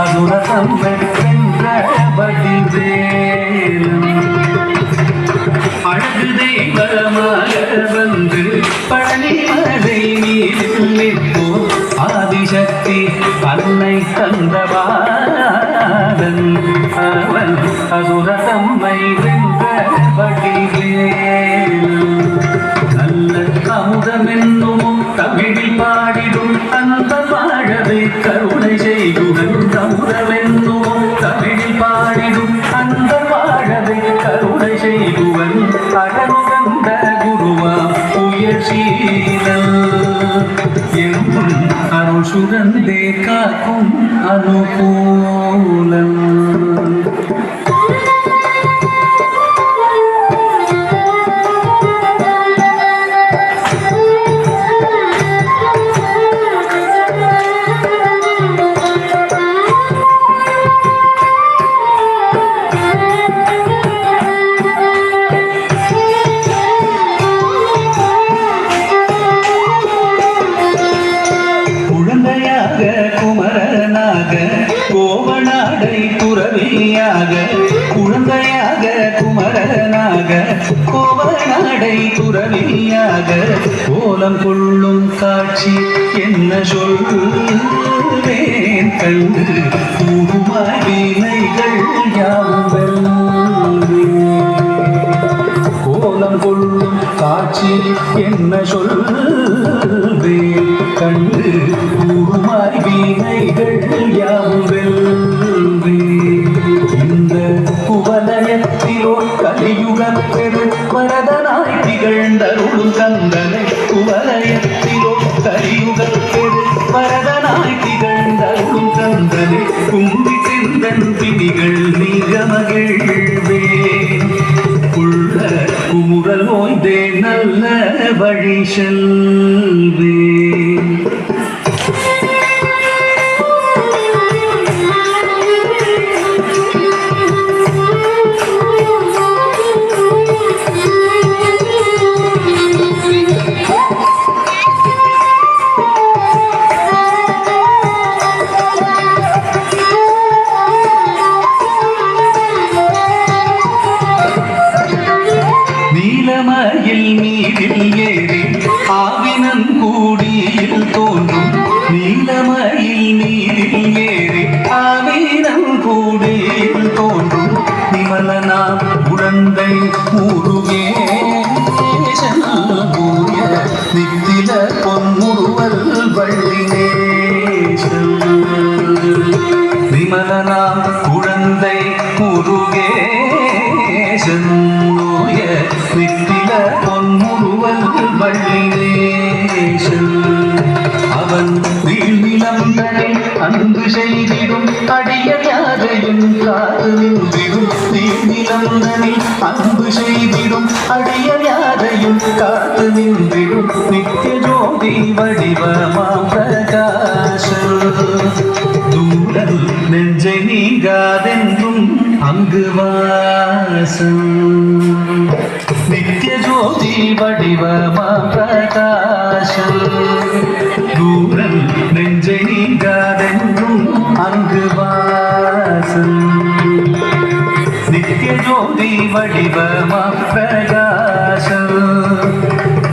அதுரசம் வென்ற வடிவேலும் அழகு தெய்வமாக வந்து பழனிமலை மீதில் நிற்போம் ஆதிசக்தி அன்னை தந்தவாதன் அவன் அதுரசம்மை வென்ற வடிவேலும் நல்ல அமுதமென்னும் தமிழில் பாடிடும் அந்த வாழவை கருணை செய்குடன் அமுதமென்னும் தமிழில் பாடிடும் அந்த வாழவை கருணை செய்குவன் அழகுகந்த குருவாம் உயர்சீலன் எங்கும் அருள் சுரந்தே காக்கும் அனுகூலம். குமரனாக கோவநாடை துறவியாக குழந்தையாக குமரனாக கோவநாடை துறவியாக கோலம் கொள்ளும் காட்சி என்ன சொல்வேன் கண்டு கூடுமாய் வினைகள் யாவும் கோலம் கொள்ளும் காட்சி என்ன சொல்வேன் கண்டு கூடுமாய் வினைகள் யாவும் இந்த குவலயத்திலோ கலியுக பெரு வரதனாய் திகழ்ந்தருளும் கந்தனை குவலயத்திலோ கலியுக பெரு வரதனாய் திகழ்ந்தருளும் கந்தனை கும்பி சிந்தன் பிணிகள் நீக மகிழ்வே உள்ள குமுறல் ஓய்ந்தே நல்ல வழி செல்வே. நீலமயில் மீதில் ஏறி ஆவினன் கூடியில் தோன்றும் நீலமயில் மீதில் ஏறி ஆவினன் கூடியில் தோன்றும் நிமலனாம் குழந்தை முருகேசன் கூறிய நித்தில பொன்முருவல் வள்ளினேசன் விமலனாம் குழந்தை முருகேசன் நித்தில பொன்முருவல் வள்ளினேசன் அவன் நீள்நிலந்தனில் அன்பு செய்திடும் அடியர் யாரையும் காது நின்றிடும் நீள்நிலந்தனில் அன்பு செய்திடும் அடியர் யாரையும் காத்து நின்றிடும் நித்திய ஜோதி வடிவமாம் பிரகாசன் தூரல் நெஞ்சை நீங்காதென்றும் அங்கு வாசம் நித்திய ஜோதி வடிவமா பிரகாசம் தூரல் நெஞ்சை நீங்காதென்றும் அங்கு வாசம் நித்திய ஜோதி வடிவமா பிரகாசம்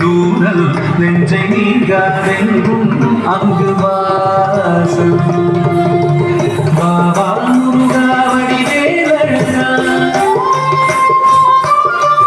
தூரல் நெஞ்சை நீங்காதென்றும் அங்கு வாசம்.